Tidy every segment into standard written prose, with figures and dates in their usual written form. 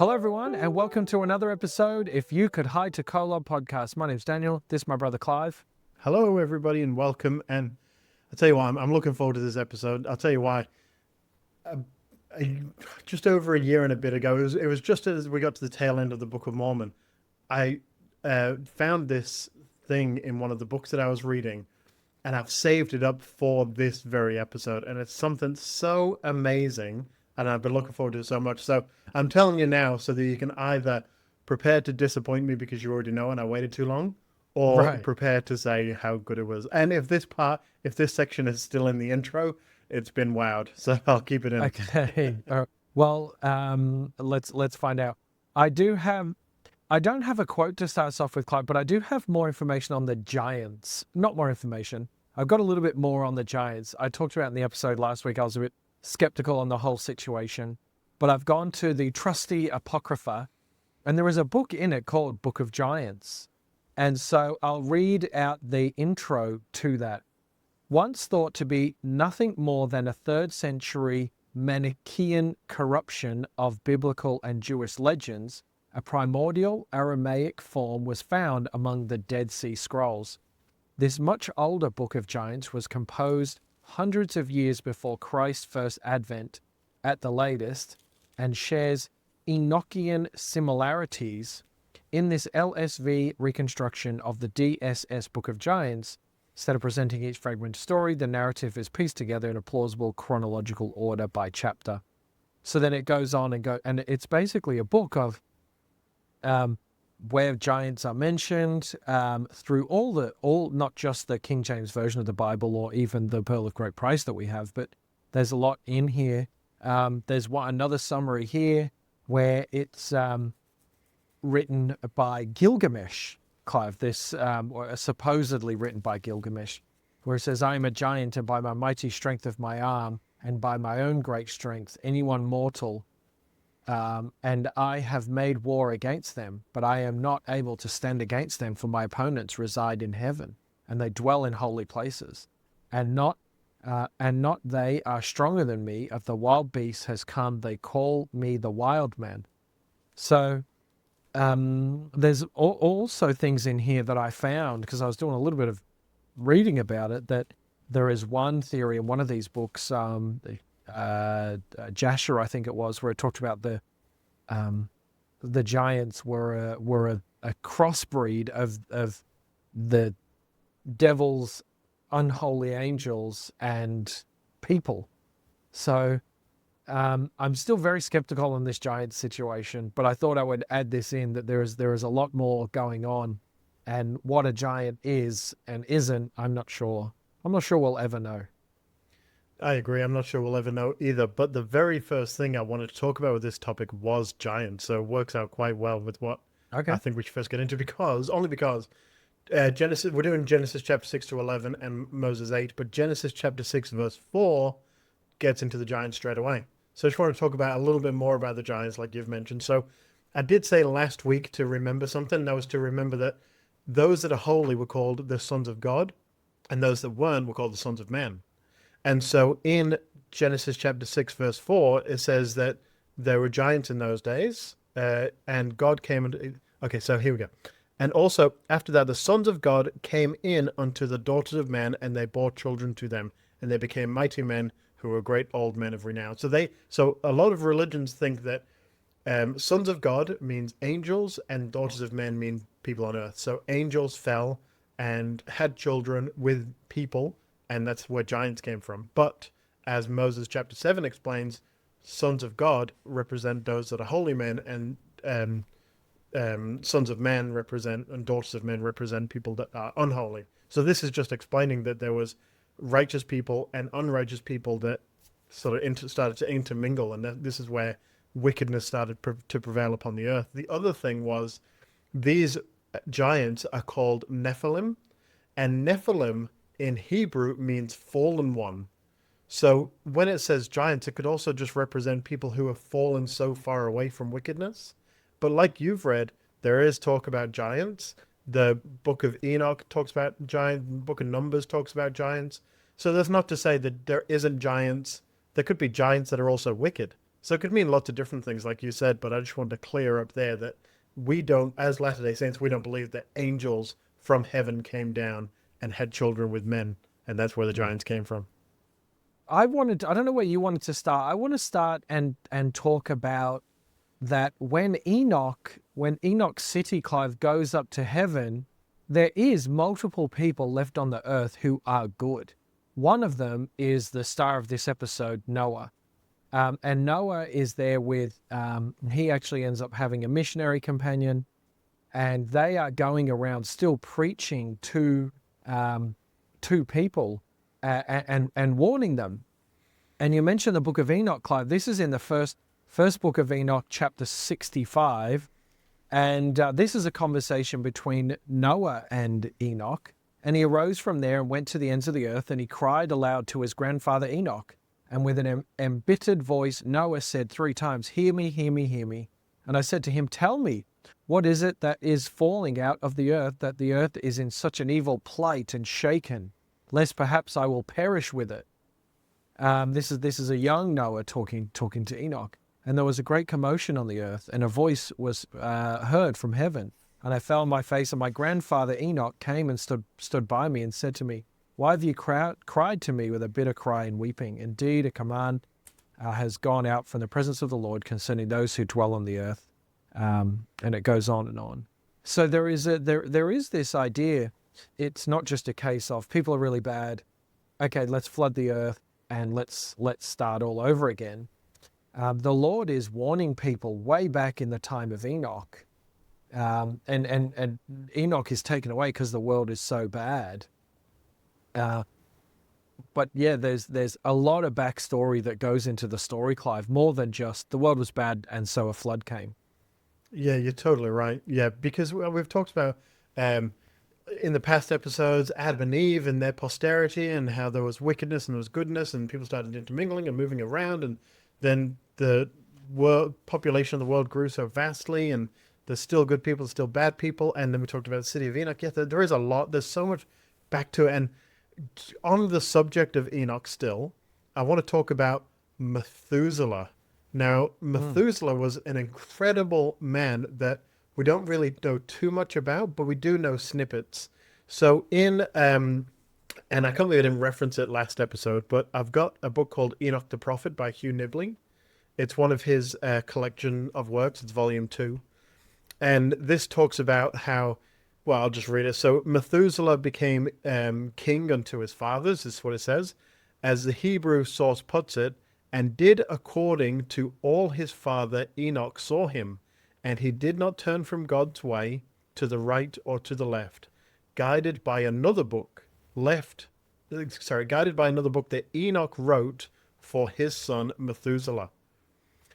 Hello, everyone, and welcome to another episode, If You Could Hide to Kolob podcast. My name's Daniel. This is my brother Clive. Hello, everybody, and welcome. And I'll tell you what, I'm looking forward to this episode. I'll tell you why. Just over a year and a bit ago, it was just as we got to the tail end of the Book of Mormon, I found this thing in one of the books that I was reading, and I've saved it up for this very episode. And it's something so amazing, and I've been looking forward to it so much. So I'm telling you now so that you can either prepare to disappoint me because you already know and I waited too long, or Right. prepare to say how good it was. And if this section is still in the intro, it's been wowed. So I'll keep it in. Okay. Well, let's find out. I don't have a quote to start us off with, Clive, but I do have more information on the giants. Not more information. I've got a little bit more on the giants. I talked about in the episode last week. I was a bit skeptical on the whole situation, but I've gone to the trusty Apocrypha, and there is a book in it called Book of Giants. And so I'll read out the intro to that. Once thought to be nothing more than a 3rd century Manichaean corruption of biblical and Jewish legends, a primordial Aramaic form was found among the Dead Sea Scrolls. This much older Book of Giants was composed hundreds of years before Christ's first advent at the latest, and shares Enochian similarities. In this LSV reconstruction of the DSS Book of Giants, instead of presenting each fragment story, the narrative is pieced together in a plausible chronological order by chapter. So then it goes on and it's basically a book of where giants are mentioned through all not just the King James Version of the Bible or even the Pearl of Great Price that we have, but there's a lot in here. There's another summary here where it's written by Gilgamesh, Clive, this supposedly written by Gilgamesh, where it says, I am a giant, and by my mighty strength of my arm, and by my own great strength, anyone mortal, and I have made war against them, but I am not able to stand against them, for my opponents reside in heaven, and they dwell in holy places, and not they are stronger than me. Of the wild beasts has come, they call me the wild man. So there's also things in here that I found, because I was doing a little bit of reading about it, that there is one theory in one of these books, Jasher, I think it was, where it talked about the giants were a crossbreed of the devil's unholy angels and people. So I'm still very skeptical in this giant situation, but I thought I would add this in, that there is a lot more going on, and what a giant is and isn't, I'm not sure. I'm not sure we'll ever know. I agree. I'm not sure we'll ever know either. But the very first thing I wanted to talk about with this topic was giants. So it works out quite well with what Okay. I think we should first get into, because Genesis, we're doing Genesis chapter 6 to 11 and Moses 8, but Genesis chapter 6 verse 4 gets into the giants straight away. So I just want to talk about a little bit more about the giants, like you've mentioned. So I did say last week to remember something. And that was to remember that those that are holy were called the sons of God, and those that weren't were called the sons of man. And so in Genesis chapter 6, verse 4, it says that there were giants in those days, and God came and... Okay, so here we go. And also, after that, the sons of God came in unto the daughters of man, and they bore children to them, and they became mighty men who were great old men of renown. So a lot of religions think that sons of God means angels, and daughters of men mean people on earth. So angels fell and had children with people, and that's where giants came from. But as Moses chapter 7 explains, sons of God represent those that are holy men, and sons of men represent, and daughters of men represent people that are unholy. So this is just explaining that there was righteous people and unrighteous people that sort of started to intermingle, and this is where wickedness started to prevail upon the earth. The other thing was, these giants are called Nephilim, and Nephilim in Hebrew means fallen one. So when it says giants, it could also just represent people who have fallen so far away from wickedness. But like you've read, there is talk about giants. The book of Enoch talks about giants. The book of Numbers talks about giants. So that's not to say that there isn't giants. There could be giants that are also wicked. So it could mean lots of different things, like you said, but I just wanted to clear up there that we don't, as Latter-day Saints, we don't believe that angels from heaven came down and had children with men, and that's where the giants came from. I don't know where you wanted to start. I want to start and talk about that when Enoch's city, Clive, goes up to heaven, there is multiple people left on the earth who are good. One of them is the star of this episode, Noah. And Noah is there with, he actually ends up having a missionary companion, and they are going around still preaching to people and warning them. And you mentioned the book of Enoch, Clive. This is in the first book of Enoch, chapter 65. And this is a conversation between Noah and Enoch. And he arose from there and went to the ends of the earth, and he cried aloud to his grandfather Enoch. And with an embittered voice, Noah said 3 times, "Hear me, hear me, hear me." And I said to him, "Tell me, what is it that is falling out of the earth, that the earth is in such an evil plight and shaken, lest perhaps I will perish with it?" This is a young Noah talking to Enoch. And there was a great commotion on the earth, and a voice was heard from heaven. And I fell on my face, and my grandfather Enoch came and stood by me and said to me, "Why have you cried to me with a bitter cry and weeping? Indeed, a command has gone out from the presence of the Lord concerning those who dwell on the earth." And it goes on and on. So there is this idea. It's not just a case of people are really bad. Okay, let's flood the earth and let's start all over again. The Lord is warning people way back in the time of Enoch. And Enoch is taken away because the world is so bad. But yeah, there's a lot of backstory that goes into the story, Clive, more than just the world was bad and so a flood came. Yeah, you're totally right. Yeah, because we've talked about in the past episodes Adam and Eve and their posterity, and how there was wickedness and there was goodness, and people started intermingling and moving around, and then the world population of the world grew so vastly, and there's still good people, still bad people. And then we talked about the city of Enoch. Yeah, there is a lot. There's so much back to it. And on the subject of Enoch still, I want to talk about Methuselah. Now, Methuselah was an incredible man that we don't really know too much about, but we do know snippets. So in, and I can't believe I didn't reference it last episode, but I've got a book called Enoch the Prophet by Hugh Nibley. It's one of his collection of works. It's volume 2. And this talks about how, well, I'll just read it. So Methuselah became king unto his fathers, is what it says, as the Hebrew source puts it, and did according to all his father Enoch saw him, and he did not turn from God's way to the right or to the left, guided by another book that Enoch wrote for his son Methuselah.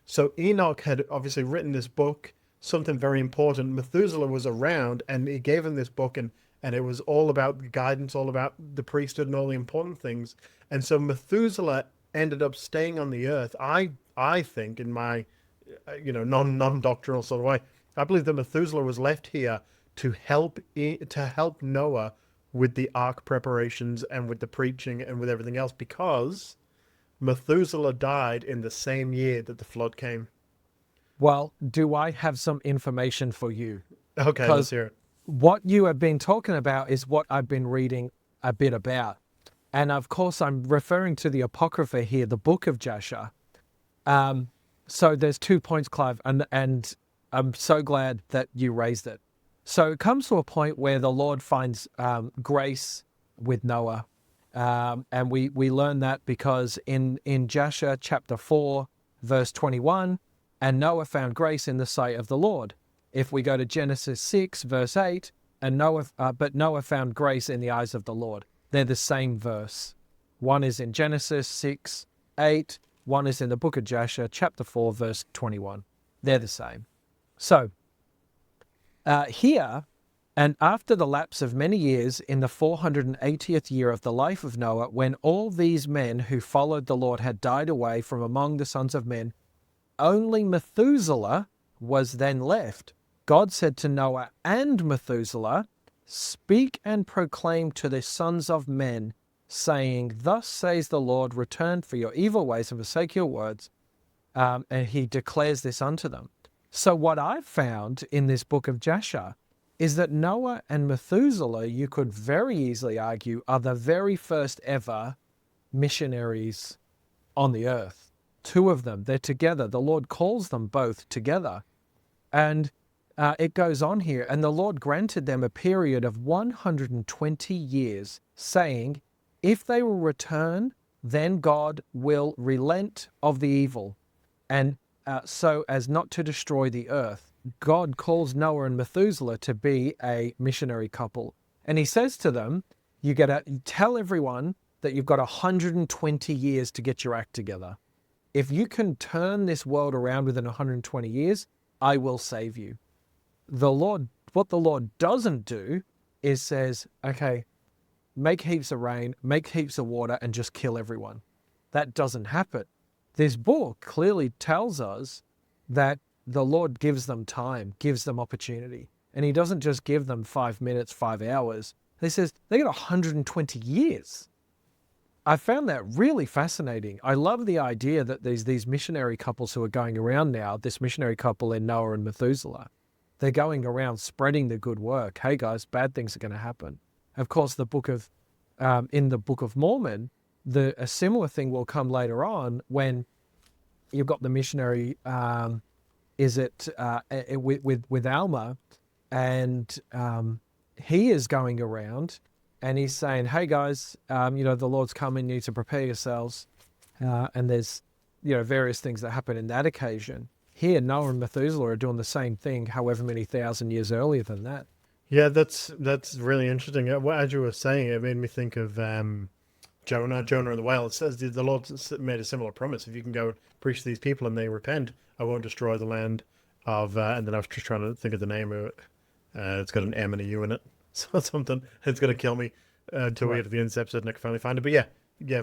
So Enoch had obviously written this book, something very important. Methuselah was around, and he gave him this book, and it was all about guidance, all about the priesthood and all the important things. And so Methuselah ended up staying on the earth. I think, in my non-doctrinal sort of way, I believe that Methuselah was left here to help Noah with the ark preparations and with the preaching and with everything else, because Methuselah died in the same year that the flood came. Well, do I have some information for you? Okay, let's hear it. What you have been talking about is what I've been reading a bit about. And of course, I'm referring to the Apocrypha here, the book of Jasher. So there's 2 points, Clive, and I'm so glad that you raised it. So it comes to a point where the Lord finds grace with Noah. And we learn that because in Jasher chapter 4, verse 21, and Noah found grace in the sight of the Lord. If we go to Genesis 6, verse 8, but Noah found grace in the eyes of the Lord. They're the same verse. One is in Genesis 6, 8. One is in the book of Jasher, chapter 4, verse 21. They're the same. So, here, and after the lapse of many years, in the 480th year of the life of Noah, when all these men who followed the Lord had died away from among the sons of men, only Methuselah was then left. God said to Noah and Methuselah, "Speak and proclaim to the sons of men, saying, Thus says the Lord, return for your evil ways and forsake your words, and he declares this unto them. So what I've found in this book of Jasher is that Noah and Methuselah, you could very easily argue, are the very first ever missionaries on the earth. Two of them, they're together. The Lord calls them both together. And it goes on here, and the Lord granted them a period of 120 years, saying, if they will return, then God will relent of the evil, and so as not to destroy the earth. God calls Noah and Methuselah to be a missionary couple. And he says to them, you got to tell everyone that you've got 120 years to get your act together. If you can turn this world around within 120 years, I will save you. What the Lord doesn't do is says, okay, make heaps of rain, make heaps of water, and just kill everyone. That doesn't happen. This book clearly tells us that the Lord gives them time, gives them opportunity. And he doesn't just give them 5 minutes, 5 hours. He says they got 120 years. I found that really fascinating. I love the idea that these missionary couples who are going around now, this missionary couple in Noah and Methuselah, they're going around spreading the good work. Hey guys, bad things are going to happen. Of course, in the Book of Mormon, a similar thing will come later on when you've got the missionary, with Alma, and he is going around and he's saying, hey guys, the Lord's coming, you need to prepare yourselves. And there's, various things that happen in that occasion. Here, Noah and Methuselah are doing the same thing, however many thousand years earlier than that. Yeah, that's really interesting. As you were saying, it made me think of Jonah and the whale. It says the Lord made a similar promise. If you can go preach to these people and they repent, I won't destroy the land of... and then I was just trying to think of the name of it. It's got an M and a U in it. So something. It's going to kill me until we get to the end of this episode and I can finally find it. But yeah,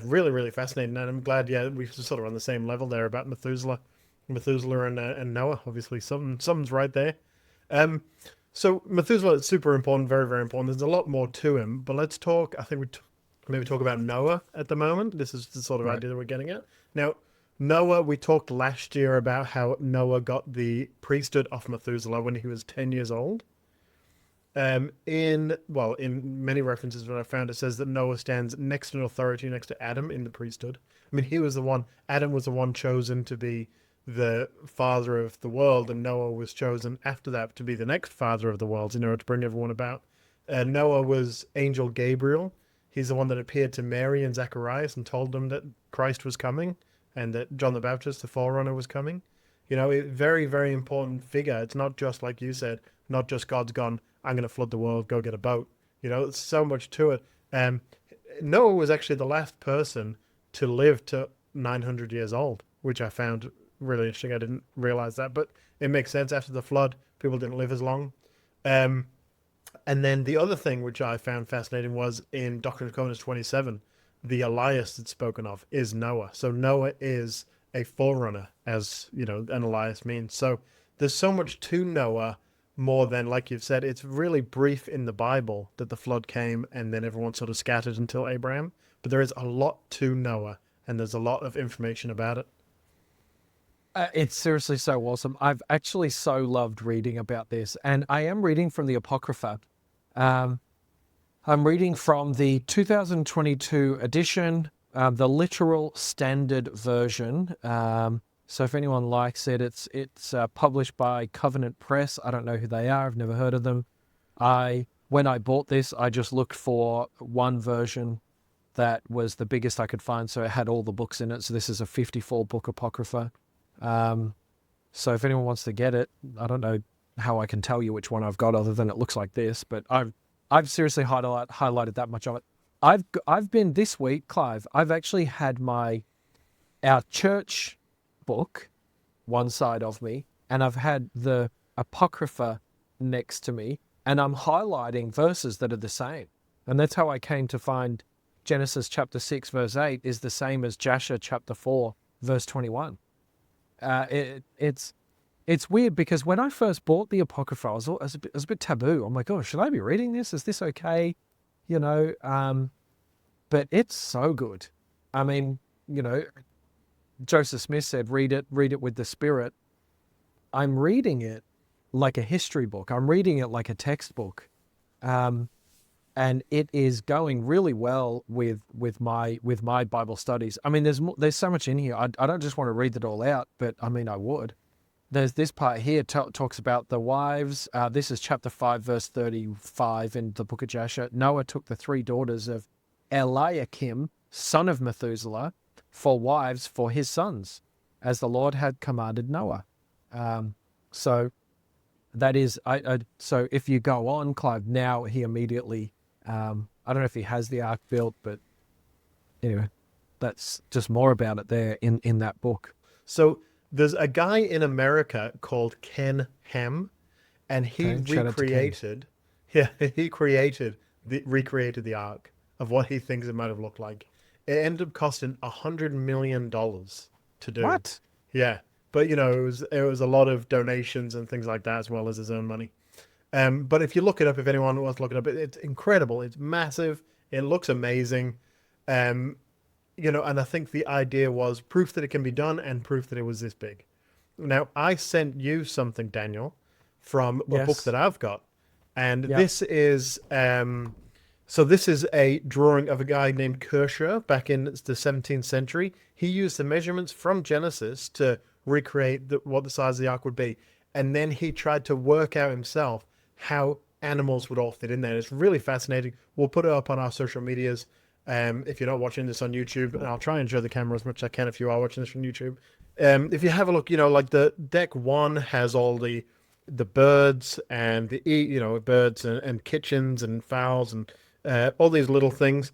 really, really fascinating. And I'm glad, we sort of on the same level there about Methuselah and Noah. Obviously, something's right there. So Methuselah is super important, very, very important. There's a lot more to him, but let's talk. I think maybe talk about Noah at the moment. This is the sort of idea that we're getting at. Now, Noah, we talked last year about how Noah got the priesthood off Methuselah when he was 10 years old. In many references that I found, it says that Noah stands next in authority next to Adam in the priesthood. I mean, Adam was the one chosen to be the father of the world, and Noah was chosen after that to be the next father of the world, to bring everyone about. Noah was Angel Gabriel. He's the one that appeared to Mary and Zacharias and told them that Christ was coming and that John the Baptist, the forerunner, was coming. A very, very important figure. It's not just, like you said, not just God's gone, I'm going to flood the world, go get a boat. There's so much to it. Noah was actually the last person to live to 900 years old, which I found really interesting. I didn't realize that, but it makes sense. After the flood, people didn't live as long. And then the other thing which I found fascinating was in Doctrine and Covenants 27, the Elias that's spoken of is Noah. So Noah is a forerunner, as an Elias means. So there's so much to Noah, more than, like you've said, it's really brief in the Bible that the flood came and then everyone sort of scattered until Abraham. But there is a lot to Noah, and there's a lot of information about it. It's seriously so awesome. I've actually so loved reading about this, and I am reading from the Apocrypha. I'm reading from the 2022 edition, the literal standard version. So if anyone likes it, it's published by Covenant Press. I don't know who they are. I've never heard of them. When I bought this, I just looked for one version that was the biggest I could find, so it had all the books in it. So this is a 54-book Apocrypha. So if anyone wants to get it, I don't know how I can tell you which one I've got other than it looks like this, but I've seriously highlighted that much of it. I've been this week, Clive, I've actually had our church book one side of me, and I've had the Apocrypha next to me, and I'm highlighting verses that are the same. And that's how I came to find Genesis chapter 6 verse 8 is the same as Jasher chapter 4 verse 21. It's weird because when I first bought the Apocrypha, I was a bit taboo. I'm like, oh, should I be reading this? Is this okay? But it's so good. I mean, Joseph Smith said, read it with the Spirit. I'm reading it like a history book. I'm reading it like a textbook. And it is going really well with my Bible studies. I mean, there's so much in here. I don't just want to read it all out, but I mean, I would. There's this part here talks about the wives. This is chapter 5, verse 35 in the book of Jasher. Noah took the 3 daughters of Eliakim, son of Methuselah, for wives for his sons, as the Lord had commanded Noah. So that is, so if you go on, Clive, now he immediately, I don't know if he has the ark built, but anyway, that's just more about it there in that book. So there's a guy in America called Ken Ham, and he Okay, shout out to Ken. recreated, recreated the ark of what he thinks it might have looked like. It ended up costing $100 million to do. What? Yeah, but it was a lot of donations and things like that, as well as his own money. But if you look it up, if anyone wants to look it up, it's incredible. It's massive. It looks amazing. And I think the idea was proof that it can be done and proof that it was this big. Now, I sent you something, Daniel, from a book that I've got. And this is, this is a drawing of a guy named Kershaw back in the 17th century. He used the measurements from Genesis to recreate what the size of the ark would be. And then he tried to work out himself how animals would all fit in there. It's really fascinating. We'll put it up on our social medias. If you're not watching this on YouTube, and I'll try and show the camera as much as I can if you are watching this from YouTube. If you have a look, like the deck 1 has all the birds and the birds and kitchens and fowls and all these little things.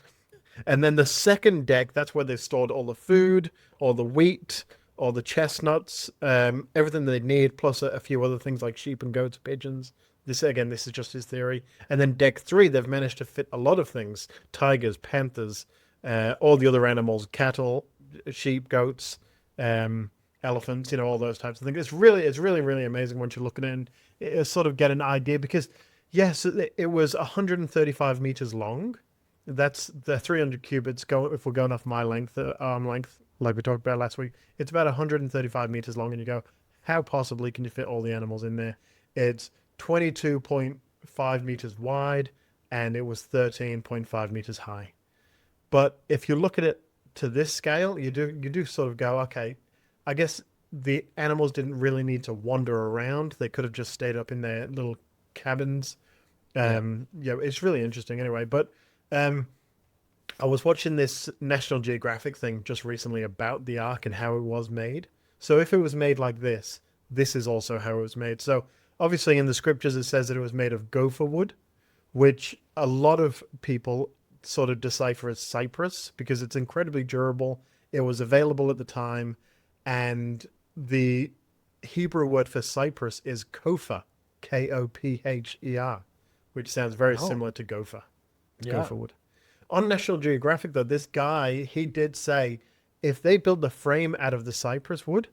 And then the second deck, that's where they've stored all the food, all the wheat, all the chestnuts, everything they need, plus a few other things like sheep and goats, pigeons. This is just his theory. And then deck 3, they've managed to fit a lot of things: tigers, panthers, all the other animals, cattle, sheep, goats, elephants, all those types of things. It's really, really amazing once you look at it and sort of get an idea, because yes, it was 135 meters long. That's the 300 cubits. If we're going off my length, arm length, like we talked about last week, it's about 135 meters long, and you go, how possibly can you fit all the animals in there? It's 22.5 meters wide, and it was 13.5 meters high. But if you look at it to this scale, you do sort of go, okay, I guess the animals didn't really need to wander around. They could have just stayed up in their little cabins. It's really interesting anyway. But I was watching this National Geographic thing just recently about the Ark and how it was made. So if it was made like this is also how it was made. So obviously in the scriptures it says that it was made of gopher wood, which a lot of people sort of decipher as cypress because it's incredibly durable. It was available at the time, and the Hebrew word for cypress is kopher, Kopher, which sounds very similar to gopher. Gopher wood. On National Geographic, though, this guy, he did say if they built the frame out of the cypress wood,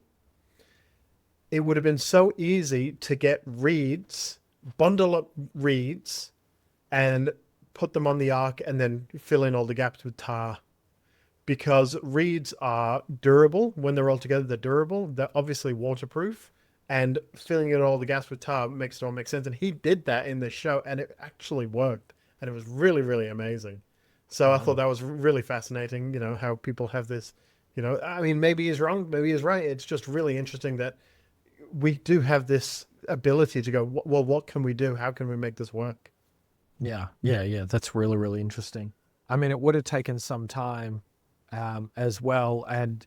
it would have been so easy to get reeds, bundle up reeds, and put them on the ark and then fill in all the gaps with tar. Because reeds are durable. When they're all together, they're durable. They're obviously waterproof. And filling in all the gaps with tar makes it all make sense. And he did that in the show, and it actually worked. And it was really, really amazing. So I thought that was really fascinating, how people have this, I mean, maybe he's wrong, maybe he's right. It's just really interesting that we do have this ability to go, well, what can we do? How can we make this work? Yeah. That's really, really interesting. I mean, it would have taken some time as well. And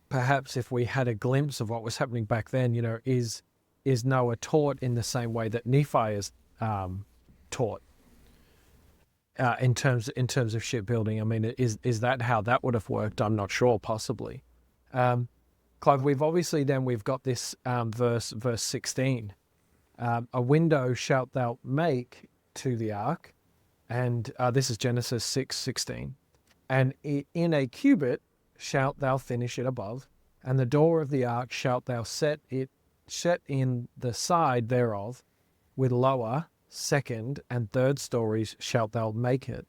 perhaps if we had a glimpse of what was happening back then, is Noah taught in the same way that Nephi is taught? In terms of shipbuilding, I mean, is that how that would have worked? I'm not sure. Possibly. Clive, we've got this verse 16. A window shalt thou make to the ark, and this is Genesis 6:16. And in a cubit shalt thou finish it above, and the door of the ark shalt thou set in the side thereof, with lower, second, and third stories shalt thou make it.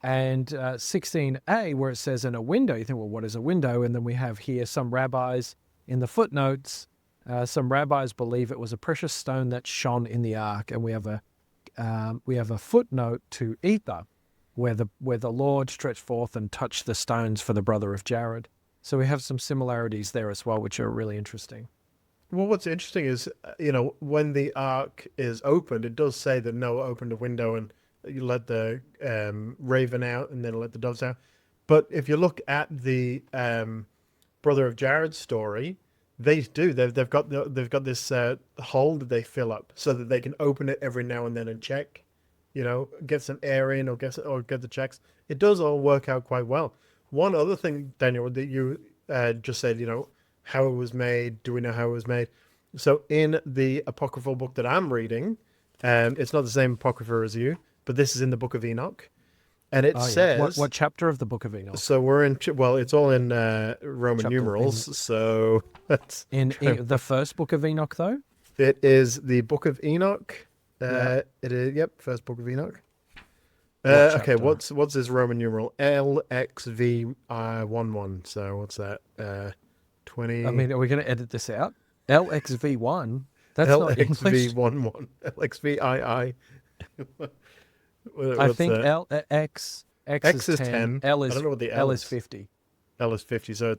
And 16a, where it says in a window, you think, well, what is a window? And then we have here some rabbis in the footnotes. Some rabbis believe it was a precious stone that shone in the ark, and we have a footnote to Ether, where the Lord stretched forth and touched the stones for the brother of Jared. So we have some similarities there as well, which are really interesting. Well, what's interesting is, when the ark is opened, it does say that Noah opened a window and you let the raven out and then let the doves out. But if you look at the brother of Jared's story, they do. They've got this hole that they fill up so that they can open it every now and then and check, get some air in or get the checks. It does all work out quite well. One other thing, Daniel, that you just said, how it was made. Do we know how it was made? So in the apocryphal book that I'm reading, it's not the same apocrypha as you, but this is in the book of Enoch. And it says... What chapter of the book of Enoch? So we're in... Well, it's all in Roman numerals, so... That's in the first book of Enoch, though? It is the book of Enoch. It is, first book of Enoch. Okay, what's this Roman numeral? LXV11. So what's that? 20... I mean, are we going to edit this out? LXV1? That's not English. LXV11. LXVII. I think X is 10. L is, I don't know what the L is 50. L is 50, so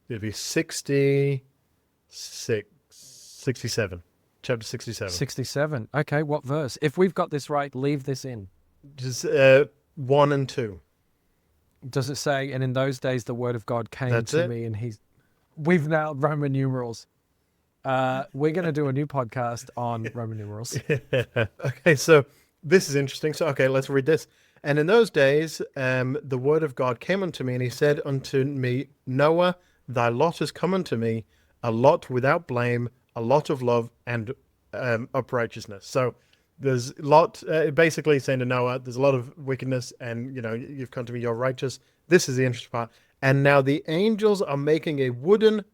it'd be 67. Chapter 67. 67. Okay, what verse? If we've got this right, leave this in. Just 1 and 2. Does it say, and in those days the word of God came to me, and we've now Roman numerals. We're going to do a new podcast on Roman numerals. Okay, so this is interesting. So, okay, let's read this. And in those days, the word of God came unto me, and he said unto me, Noah, thy lot is come unto me, a lot without blame, a lot of love and uprightness. So there's a lot, basically saying to Noah, there's a lot of wickedness, and, you've come to me, you're righteous. This is the interesting part. And now the angels are making a wooden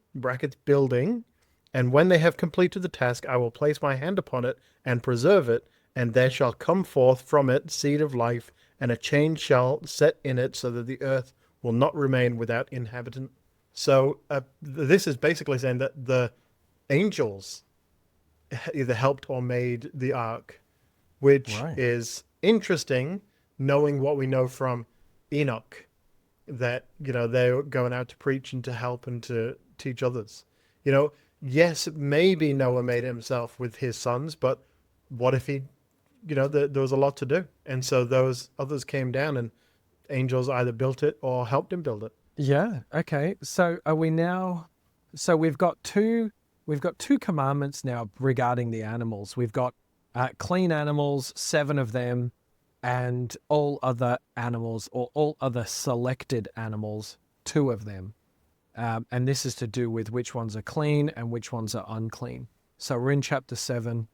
building, and when they have completed the task, I will place my hand upon it and preserve it, and there shall come forth from it seed of life, and a change shall set in it, so that the earth will not remain without inhabitant. So this is basically saying that the angels either helped or made the ark, which is interesting, knowing what we know from Enoch, that, they're going out to preach and to help and to teach others. Yes, maybe Noah made it himself with his sons, but what if he, there was a lot to do. And so those others came down and angels either built it or helped him build it. Yeah. Okay. So are we now, we've got two commandments now regarding the animals. We've got clean animals, 7 of them, and all other animals or all other selected animals, 2 of them. And this is to do with which ones are clean and which ones are unclean. So we're in chapter 7.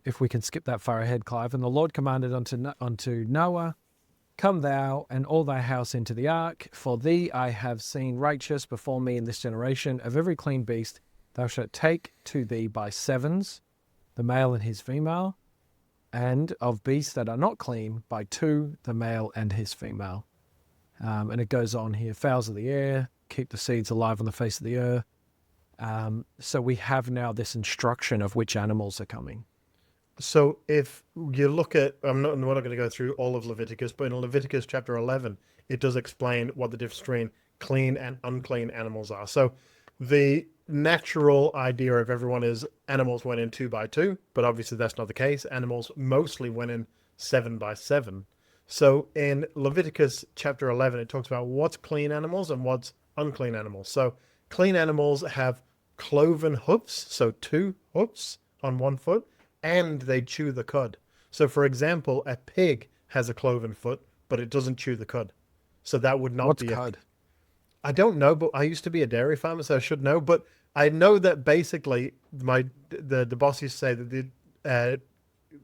If we can skip that far ahead, Clive. And the Lord commanded unto Noah, come thou and all thy house into the ark, for thee I have seen righteous before me in this generation. Of every clean beast thou shalt take to thee by 7s, the male and his female, and of beasts that are not clean by 2, the male and his female. And it goes on here, fowls of the air, keep the seeds alive on the face of the earth. So we have now this instruction of which animals are coming. So if you look at, we're not going to go through all of Leviticus, but in Leviticus chapter 11, it does explain what the difference between clean and unclean animals are. So the natural idea of everyone is animals went in 2 by 2, but obviously that's not the case. Animals mostly went in 7 by 7. So in Leviticus chapter 11, it talks about what's clean animals and what's unclean animals. So clean animals have cloven hoofs, so 2 hoofs on 1 foot, and they chew the cud. So, for example, a pig has a cloven foot, but it doesn't chew the cud. So that would not be cud? I don't know, but I used to be a dairy farmer, so I should know. But I know that basically the boss used to say that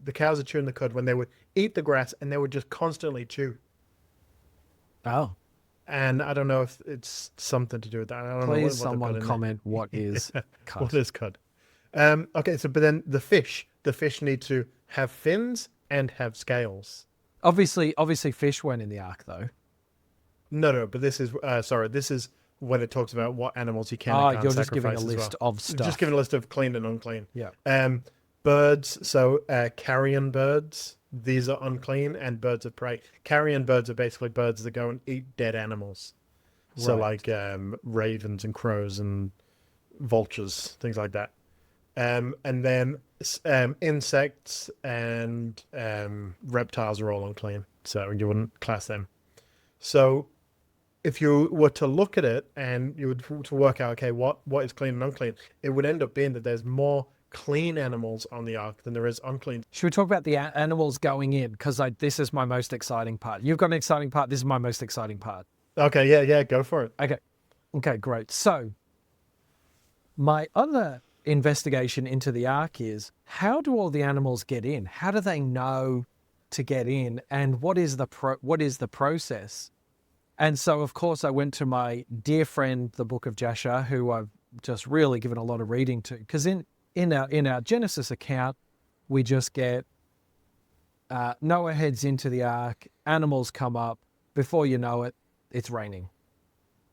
the cows are chewing the cud when they would eat the grass, and they would just constantly chew. Oh. And I don't know if it's something to do with that. I don't know Please someone comment what is cud. What is cud? Okay, so but then the fish need to have fins and have scales. Obviously, fish weren't in the ark, though. No, but this is this is when it talks about what animals you can Ah, and can't you're just giving a sacrifice as list well. of stuff. Just giving a list of clean and unclean. Yeah. Birds, so carrion birds, these are unclean, and birds of prey. Carrion birds are basically birds that go and eat dead animals. So Right. like ravens and crows and vultures, things like that. And then insects and reptiles are all unclean, so you wouldn't class them. So if you were to look at it and you were to work out, okay, what is clean and unclean, it would end up being that there's more clean animals on the ark than there is unclean. Should we talk about the animals going in? Because this is my most exciting part. You've got an exciting part. This is my most exciting part. Okay, yeah, go for it. Okay, great. So my other investigation into the ark is, how do all the animals get in? How do they know to get in? And what is the process? And so, of course, I went to my dear friend, the book of Jasher, who I've just really given a lot of reading to. Because in our Genesis account, we just get Noah heads into the ark, animals come up. Before you know it, it's raining.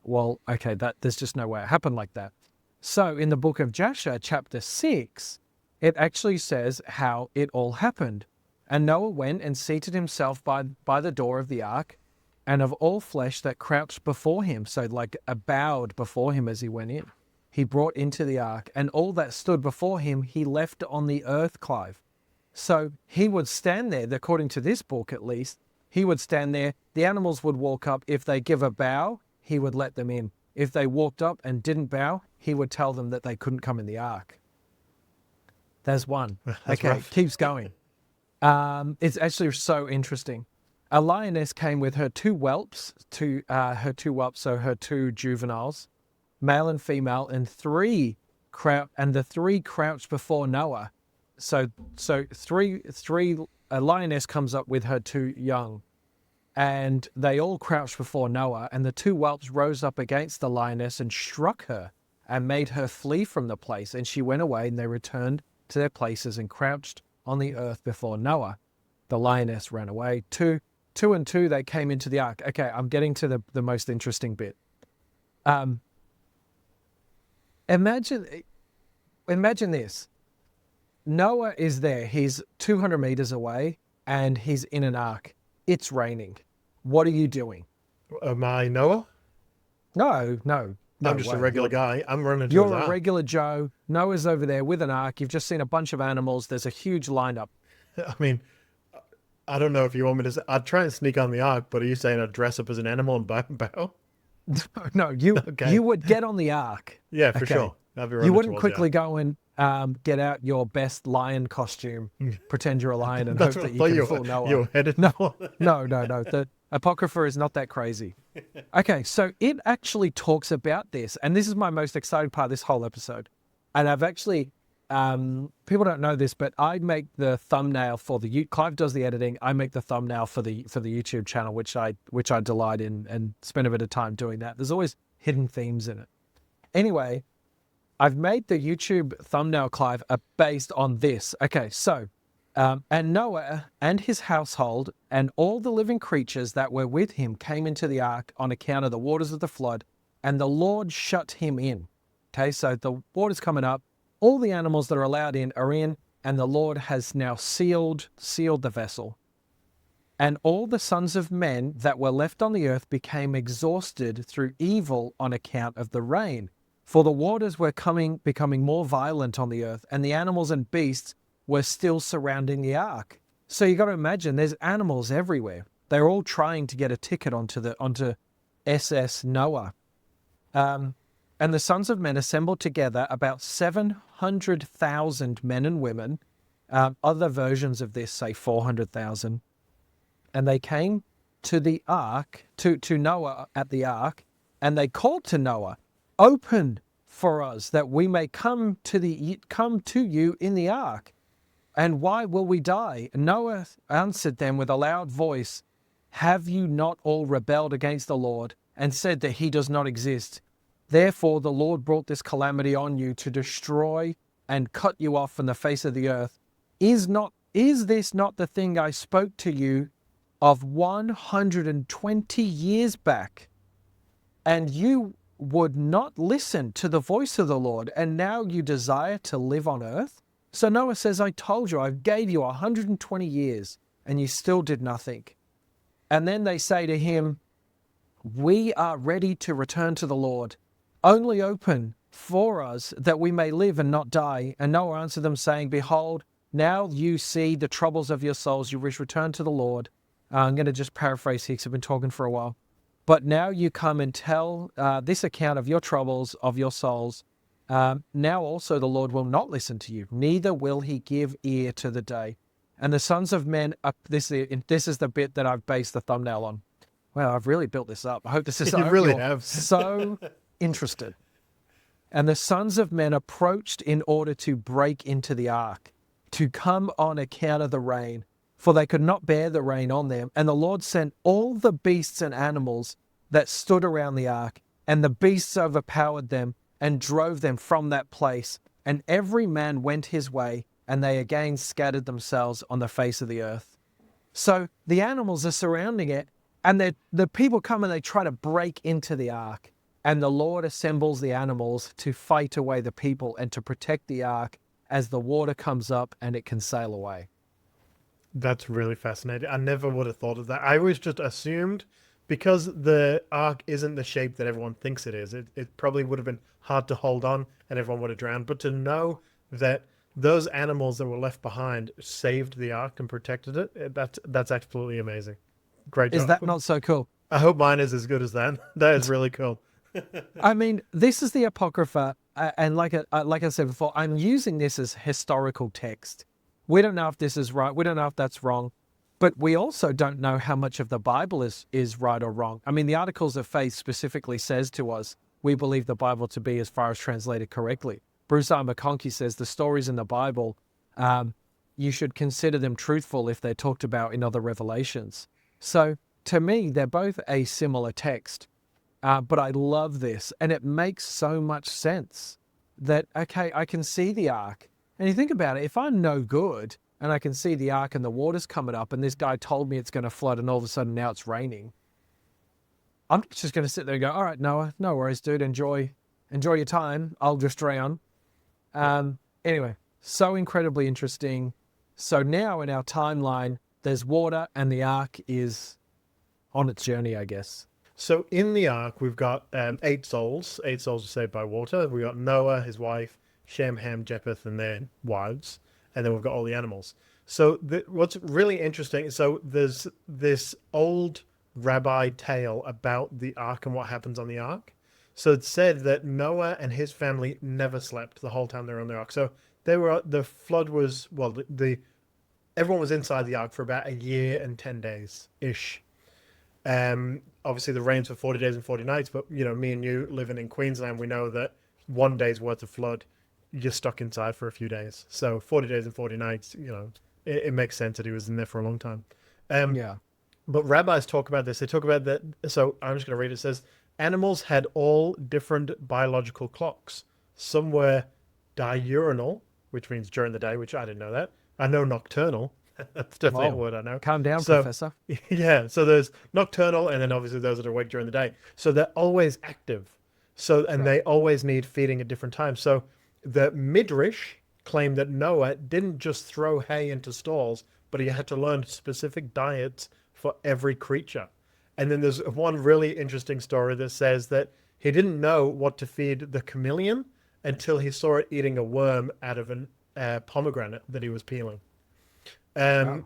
Well, okay, there's just no way it happened like that. So in the book of Jasher, chapter 6, it actually says how it all happened. And Noah went and seated himself by the door of the ark, and of all flesh that crouched before him, so like bowed before him as he went in, he brought into the ark, and all that stood before him he left on the earth, Clive. So he would stand there, according to this book at least, he would stand there, the animals would walk up, if they give a bow, he would let them in. If they walked up and didn't bow, he would tell them that they couldn't come in the ark. There's one. That's okay, rough. Keeps going. It's actually so interesting. A lioness came with her two whelps, so her two juveniles, male and female, and the three crouched before Noah. So a lioness comes up with her two young, and they all crouched before Noah, and the two whelps rose up against the lioness and struck her and made her flee from the place, and she went away, and they returned to their places and crouched on the earth before Noah. The lioness ran away. Two and two, they came into the ark. Okay, I'm getting to the most interesting bit. Imagine this. Noah is there. He's 200 meters away, and he's in an ark. It's raining. What are you doing? Am I Noah? No I'm just way. a regular guy. I'm running to You're his a ark. regular Joe. Noah's over there with an ark. You've just seen a bunch of animals. There's a huge lineup. I mean, I don't know if you want me to. I'd try and sneak on the ark, but are you saying I'd dress up as an animal and bow? No, you Okay. you would get on the ark. Yeah, for Okay. sure. I'd be You running wouldn't towards quickly go and get out your best lion costume, pretend you're a lion, and hope That's what that I you thought can fool Noah. you were headed No, for. no. The Apocrypha is not that crazy. Okay, so it actually talks about this, and this is my most exciting part of this whole episode. And I've actually, people don't know this, but I make the thumbnail for Clive does the editing. I make the thumbnail for the YouTube channel, which I delight in and spend a bit of time doing that. There's always hidden themes in it. Anyway, I've made the YouTube thumbnail, Clive, based on this. Okay, so, and Noah and his household and all the living creatures that were with him came into the ark on account of the waters of the flood, and the Lord shut him in. Okay, so the water's coming up, all the animals that are allowed in are in, and the Lord has now sealed the vessel. And all the sons of men that were left on the earth became exhausted through evil on account of the rain. For the waters were becoming more violent on the earth, and the animals and beasts were still surrounding the ark. So you got to imagine there's animals everywhere. They're all trying to get a ticket onto SS Noah. And the sons of men assembled together, about 700,000 men and women. Other versions of this say 400,000. And they came to the ark, to Noah at the ark, and they called to Noah, "Open for us, that we may come to you in the ark. And why will we die?" And Noah answered them with a loud voice, "Have you not all rebelled against the Lord and said that he does not exist? Therefore the Lord brought this calamity on you to destroy and cut you off from the face of the earth. Is this not the thing I spoke to you of 120 years back, and you would not listen to the voice of the Lord, and now you desire to live on earth? So Noah says, I told you, I gave you 120 years, and you still did nothing. And then they say to him, we are ready to return to the Lord. Only open for us that we may live and not die. And Noah answered them, saying, behold, now you see the troubles of your souls. You wish return to the Lord. I'm going to just paraphrase here because I've been talking for a while. But now you come and tell this account of your troubles, of your souls. Now also the Lord will not listen to you, neither will he give ear to the day. And the sons of men, this is the bit that I've based the thumbnail on. Well, I've really built this up. I hope this is You really have. so interested. And the sons of men approached in order to break into the ark, to come on account of the rain, for they could not bear the rain on them. And the Lord sent all the beasts and animals that stood around the ark, and the beasts overpowered them and drove them from that place. And every man went his way, and they again scattered themselves on the face of the earth. So the animals are surrounding it, and the people come and they try to break into the ark. And the Lord assembles the animals to fight away the people and to protect the ark as the water comes up and it can sail away. That's really fascinating. I never would have thought of that. I always just assumed, because the ark isn't the shape that everyone thinks it is, it probably would have been hard to hold on and everyone would have drowned. But to know that those animals that were left behind saved the ark and protected it, that's absolutely amazing. Great job. Is that not so cool? I hope mine is as good as that. That is really cool. I mean, this is the Apocrypha, and like I said before, I'm using this as historical text. We don't know if this is right. We don't know if that's wrong. But we also don't know how much of the Bible is right or wrong. I mean, the Articles of Faith specifically says to us, we believe the Bible to be as far as translated correctly. Bruce R. McConkie says the stories in the Bible, you should consider them truthful if they're talked about in other revelations. So to me, they're both a similar text. But I love this, and it makes so much sense that, okay, I can see the ark. And you think about it, if I'm no good and I can see the ark and the water's coming up and this guy told me it's going to flood and all of a sudden now it's raining, I'm just going to sit there and go, all right, Noah, no worries, dude, enjoy your time. I'll just drown. Anyway, so incredibly interesting. So now in our timeline, there's water and the ark is on its journey, I guess. So in the ark, we've got 8 souls. 8 souls are saved by water. We've got Noah, his wife, Shem, Ham, Japheth, and their wives. And then we've got all the animals. So what's really interesting, so there's this old rabbi tale about the ark and what happens on the ark. So it's said that Noah and his family never slept the whole time they were on the ark. So the flood was, well, everyone was inside the ark for about a year and 10 days-ish. Obviously the rains for 40 days and 40 nights, but me and you living in Queensland, we know that one day's worth of flood, you're stuck inside for a few days. So 40 days and 40 nights, it makes sense that he was in there for a long time. Yeah. But rabbis talk about this. They talk about that. So I'm just going to read it. It says, animals had all different biological clocks. Some were diurnal, which means during the day, which I didn't know that. I know nocturnal. That's definitely a word I know. Calm down, Professor. Yeah, so there's nocturnal, and then obviously those that are awake during the day. So they're always active. They always need feeding at different times. So the Midrash claim that Noah didn't just throw hay into stalls, but he had to learn specific diets for every creature. And then there's one really interesting story that says that he didn't know what to feed the chameleon until he saw it eating a worm out of a pomegranate that he was peeling.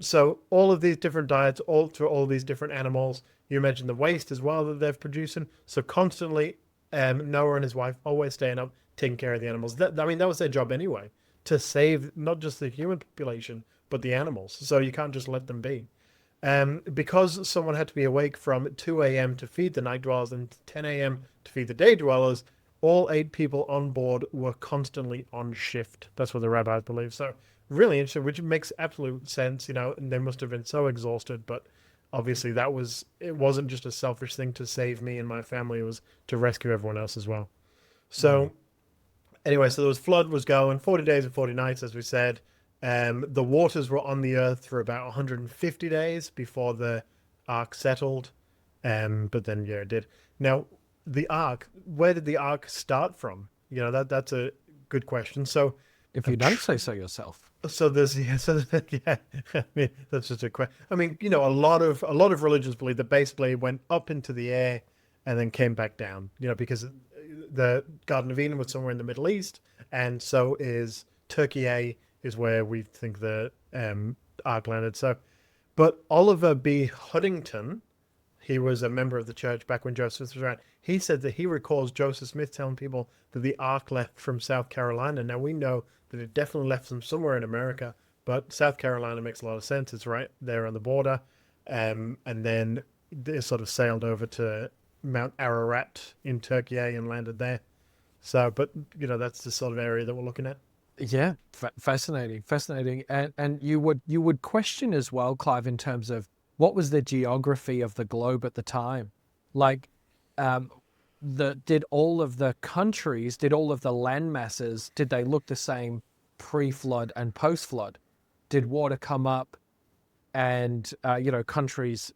So all of these different diets, all to all these different animals. You mentioned the waste as well that they're producing. So constantly, Noah and his wife always staying up, taking care of the animals. That was their job anyway, to save not just the human population, but the animals. So you can't just let them be. Because someone had to be awake from 2 a.m. to feed the night dwellers and 10 a.m. to feed the day dwellers, all 8 people on board were constantly on shift. That's what the rabbis believe. So really interesting, which makes absolute sense, and they must have been so exhausted, but obviously it wasn't just a selfish thing to save me and my family, it was to rescue everyone else as well. So anyway, so there was flood was going 40 days and 40 nights, as we said. The waters were on the earth for about 150 days before the ark settled. But then yeah, it did. Now the ark, where did the ark start from? That's a good question. So If I'm you don't say so yourself. so there's yeah, so yeah. I mean, that's just a question. I mean, a lot of religions believe that basically it went up into the air and then came back down. Because the Garden of Eden was somewhere in the Middle East, and so is Turkey is where we think the ark landed. So, but Oliver B. Huddington, he was a member of the church back when Joseph was around. He said that he recalls Joseph Smith telling people that the ark left from South Carolina. Now we know that it definitely left from somewhere in America, but South Carolina makes a lot of sense. It's right there on the border. And then it sort of sailed over to Mount Ararat in Turkey and landed there. So, but that's the sort of area that we're looking at. Yeah, fascinating, fascinating. And you would question as well, Clive, in terms of what was the geography of the globe at the time? Like, um, did all of the countries, did all of the land masses, did they look the same pre-flood and post-flood? Did water come up and countries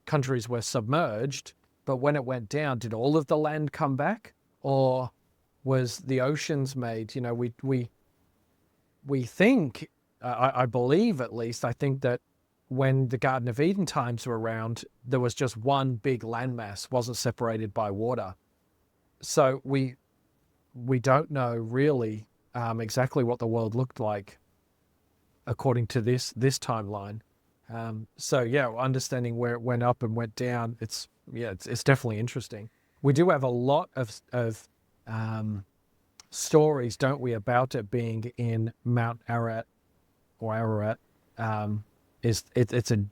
were submerged, but when it went down, did all of the land come back, or was the oceans made? We think, I believe at least, I think that when the Garden of Eden times were around, there was just one big landmass, wasn't separated by water. So we don't know really exactly what the world looked like according to this timeline. So yeah, understanding where it went up and went down, it's definitely interesting. We do have a lot of stories, don't we, about it being in Mount Ararat or Ararat. It's a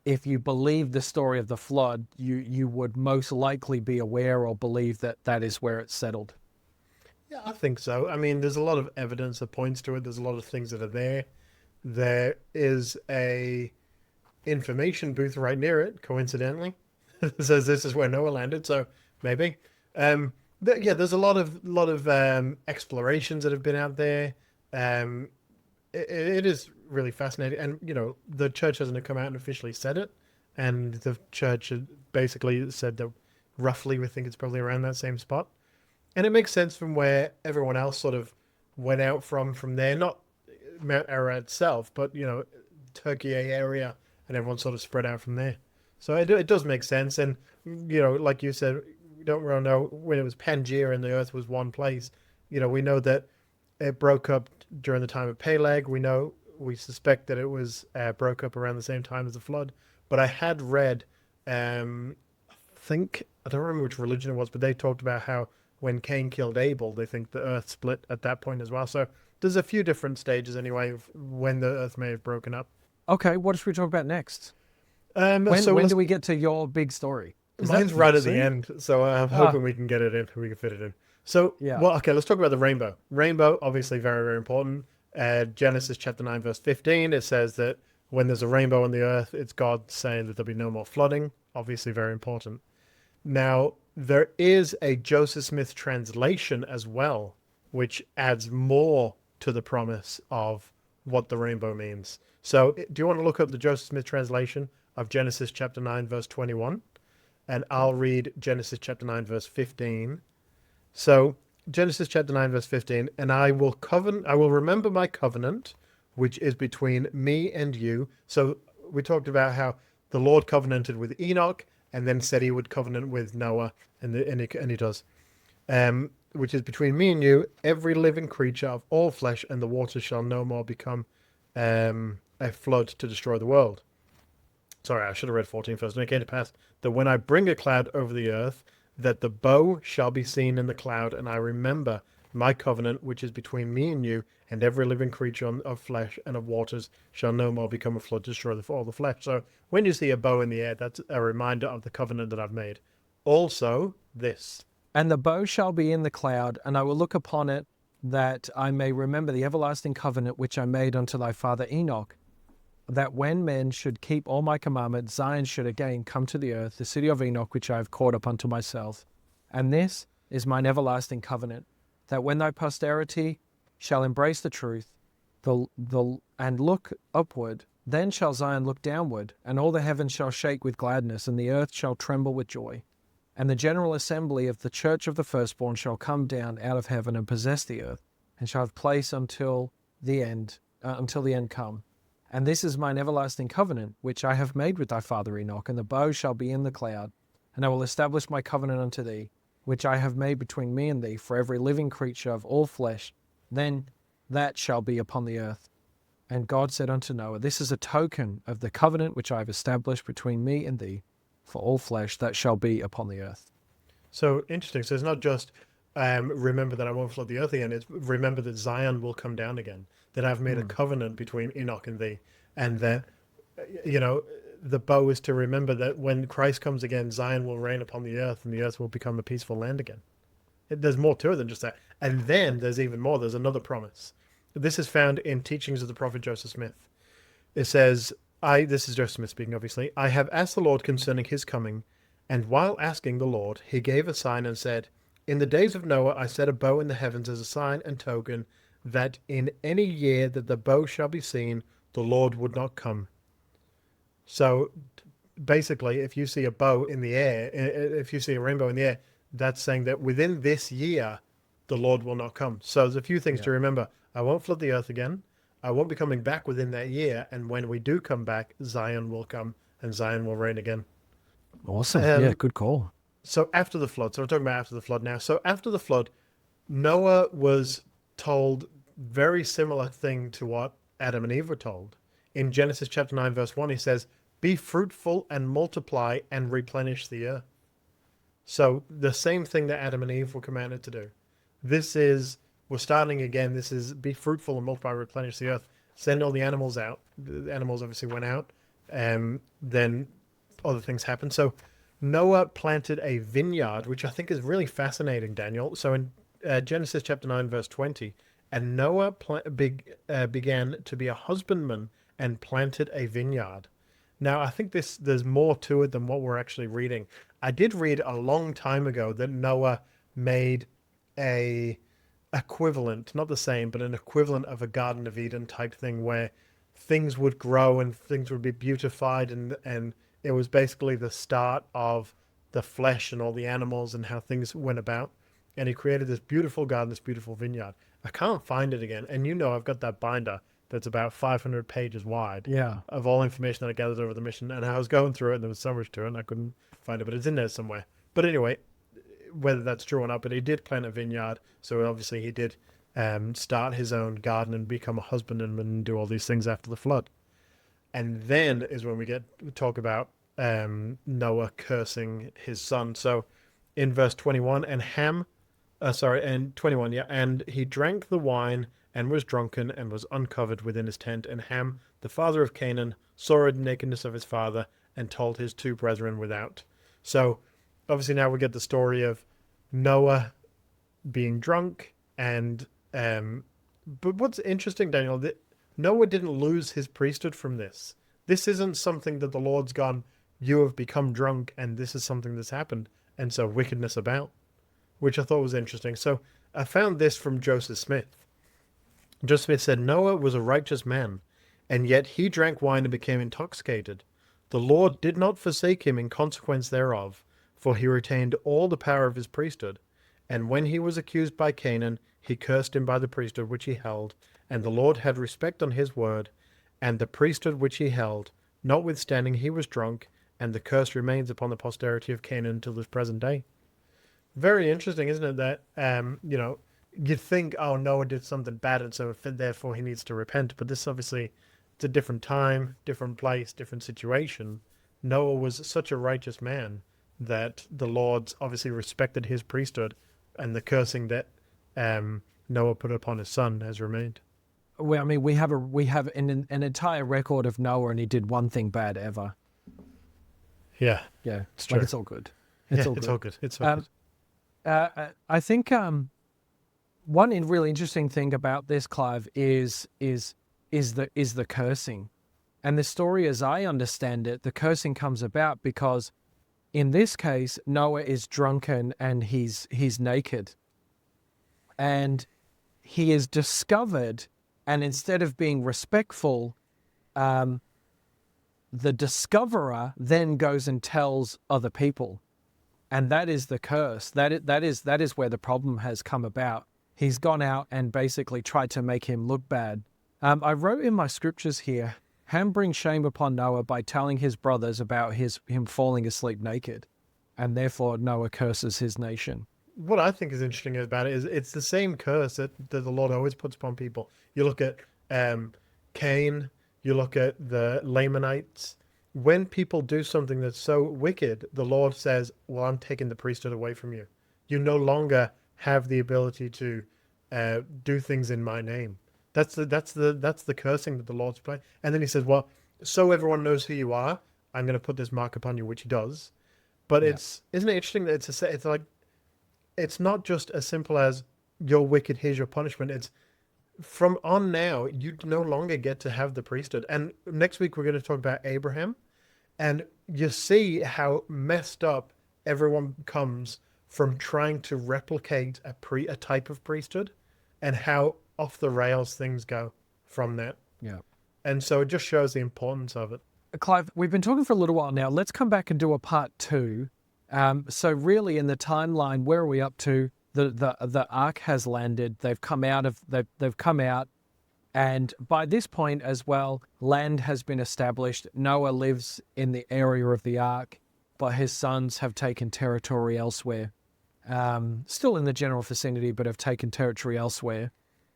If you believe the story of the flood, you would most likely be aware or believe that that is where it settled. Yeah, I think so. I mean, there's a lot of evidence that points to it. There's a lot of things that are there. There is a information booth right near it, coincidentally. It says this is where Noah landed, so maybe. Yeah, there's a lot of explorations that have been out there. Um, it is really fascinating, and the church hasn't come out and officially said it, and the church had basically said that roughly we think it's probably around that same spot, and it makes sense from where everyone else sort of went out from there, not Mount Ararat itself, but Turkey area, and everyone sort of spread out from there. So it does make sense, and like you said, we don't really know when it was Pangea and the Earth was one place. We know that it broke up during the time of Peleg. We suspect that it was broke up around the same time as the flood. But I had read, I don't remember which religion it was, but they talked about how when Cain killed Abel, they think the Earth split at that point as well. So there's a few different stages anyway of when the Earth may have broken up. Okay, what should we talk about next? So When do we get to your big story? mine's right at the soon? end, so I'm hoping we can get it in. We can fit it in. So, Yeah. well, okay, let's talk about the rainbow. Rainbow, obviously, very, very important. Genesis chapter 9, verse 15, it says that when there's a rainbow on the earth, it's God saying that there'll be no more flooding. Obviously, very important. Now, there is a Joseph Smith translation as well, which adds more to the promise of what the rainbow means. So, do you want to look up the Joseph Smith translation of Genesis chapter 9, verse 21? And I'll read Genesis chapter 9, verse 15. So, Genesis chapter 9, verse 15, and I will remember my covenant, which is between me and you. So, we talked about how the Lord covenanted with Enoch and then said he would covenant with Noah, and he does. Which is between me and you, every living creature of all flesh, and the waters shall no more become a flood to destroy the world. Sorry, I should have read 14 first. And it came to pass that when I bring a cloud over the earth, that the bow shall be seen in the cloud, and I remember my covenant, which is between me and you, and every living creature of flesh and of waters shall no more become a flood to destroy all the flesh. So when you see a bow in the air, that's a reminder of the covenant that I've made. Also, this. And the bow shall be in the cloud, and I will look upon it, that I may remember the everlasting covenant which I made unto thy father Enoch, that when men should keep all my commandments, Zion should again come to the earth, the city of Enoch, which I have caught up unto myself. And this is mine everlasting covenant, that when thy posterity shall embrace the truth, and look upward, Then shall Zion look downward, and all the heavens shall shake with gladness, and the earth shall tremble with joy. And the general assembly of the church of the firstborn shall come down out of heaven and possess the earth, and shall have place until the end come. And this is mine everlasting covenant, which I have made with thy father Enoch, and the bow shall be in the cloud. And I will establish my covenant unto thee, which I have made between me and thee, for every living creature of all flesh, then that shall be upon the earth. And God said unto Noah, this is a token of the covenant which I have established between me and thee, for all flesh that shall be upon the earth. So interesting. So it's not just remember that I won't flood the earth again. It's remember that Zion will come down again. That I've made a covenant between Enoch and thee, and that the bow is to remember that when Christ comes again, Zion will reign upon the earth, and the earth will become a peaceful land again. There's more to it than just that. And then there's even more. There's another promise. This is found in Teachings of the Prophet Joseph Smith. It says, this is Joseph Smith speaking, obviously, I have asked the Lord concerning his coming, and while asking the Lord, he gave a sign and said, in the days of Noah I set a bow in the heavens as a sign and token, that in any year that the bow shall be seen, the Lord would not come. So basically, if you see a bow in the air, if you see a rainbow in the air, that's saying that within this year, the Lord will not come. So there's a few things to remember. I won't flood the earth again. I won't be coming back within that year. And when we do come back, Zion will come and Zion will reign again. Awesome. Yeah, good call. So after the flood, so we're talking about after the flood now. So after the flood, Noah was told very similar thing to what Adam and Eve were told. In Genesis chapter 9, verse 1, he says, be fruitful and multiply and replenish the earth. So the same thing that Adam and Eve were commanded to do. We're starting again. This is be fruitful and multiply, replenish the earth. Send all the animals out. The animals obviously went out. Then other things happened. So Noah planted a vineyard, which I think is really fascinating, Daniel. So in Genesis chapter 9, verse 20, and Noah began to be a husbandman and planted a vineyard. Now, I think there's more to it than what we're actually reading. I did read a long time ago that Noah made a equivalent, not the same, but an equivalent of a Garden of Eden type thing where things would grow and things would be beautified, and it was basically the start of the flesh and all the animals and how things went about. And he created this beautiful garden, this beautiful vineyard. I can't find it again. And I've got that binder that's about 500 pages wide of all information that I gathered over the mission. And I was going through it and there was so much to it and I couldn't find it, but it's in there somewhere. But anyway, whether that's true or not, but he did plant a vineyard. So obviously he did start his own garden and become a husbandman and do all these things after the flood. And then is when we talk about Noah cursing his son. So in verse 21, and 21, and he drank the wine and was drunken and was uncovered within his tent. And Ham, the father of Canaan, saw the nakedness of his father and told his two brethren without. So obviously now we get the story of Noah being drunk. And but what's interesting, Daniel, that Noah didn't lose his priesthood from this. This isn't something that the Lord's gone, you have become drunk and this is something that's happened, and so wickedness about, which I thought was interesting. So I found this from Joseph Smith. Joseph Smith said, Noah was a righteous man, and yet he drank wine and became intoxicated. The Lord did not forsake him in consequence thereof, for he retained all the power of his priesthood. And when he was accused by Canaan, he cursed him by the priesthood which he held, and the Lord had respect on his word, and the priesthood which he held, notwithstanding he was drunk, and the curse remains upon the posterity of Canaan until this present day. Very interesting, isn't it, that, you think, oh, Noah did something bad, and so therefore he needs to repent. But this obviously, it's a different time, different place, different situation. Noah was such a righteous man that the Lord obviously respected his priesthood, and the cursing that Noah put upon his son has remained. Well, I mean, we have an entire record of Noah, and he did one thing bad ever. Yeah, It's true. Like, it's all good. It's all good. It's all good. I think one really interesting thing about this, Clive, is the cursing, and the story, as I understand it, the cursing comes about because, in this case, Noah is drunken and he's naked, and he is discovered, and instead of being respectful, the discoverer then goes and tells other people. And that is the curse. That is where the problem has come about. He's gone out and basically tried to make him look bad. I wrote in my scriptures here, Ham brings shame upon Noah by telling his brothers about him falling asleep naked, and therefore Noah curses his nation. What I think is interesting about it is it's the same curse that the Lord always puts upon people. You look at Cain, you look at the Lamanites. When people do something that's so wicked, the Lord says, well, I'm taking the priesthood away from you. You no longer have the ability to do things in my name. That's the cursing that the Lord's playing. And then he says, well, so everyone knows who you are, I'm going to put this mark upon you, which he does. But isn't it interesting that it's not just as simple as you're wicked, here's your punishment. It's from on now, you no longer get to have the priesthood. And next week we're going to talk about Abraham, and you see how messed up everyone becomes from trying to replicate a type of priesthood, and how off the rails things go from that. Yeah. And so it just shows the importance of it. Clive, we've been talking for a little while now. Let's come back and do a part 2. So really in the timeline, where are we up to? The ark has landed. They've come out, and by this point as well, land has been established. Noah lives in the area of the ark, but his sons have taken territory elsewhere. Still in the general vicinity, but have taken territory elsewhere.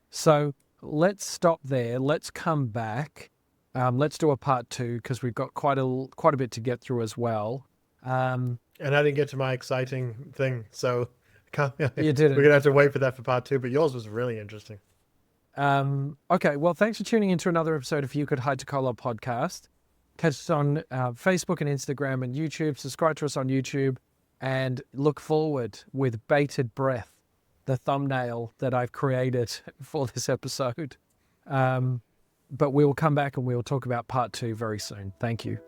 So let's stop there. Let's come back. Let's do a part 2 because we've got quite a bit to get through as well. And I didn't get to my exciting thing, so you didn't. We're gonna have to wait for that for part 2. But yours was really interesting. Okay, well, thanks for tuning into another episode of You Could Hide to Collar podcast. Catch us on Facebook and Instagram and YouTube. Subscribe to us on YouTube, and look forward with bated breath the thumbnail that I've created for this episode. But we will come back and we will talk about part 2 very soon. Thank you.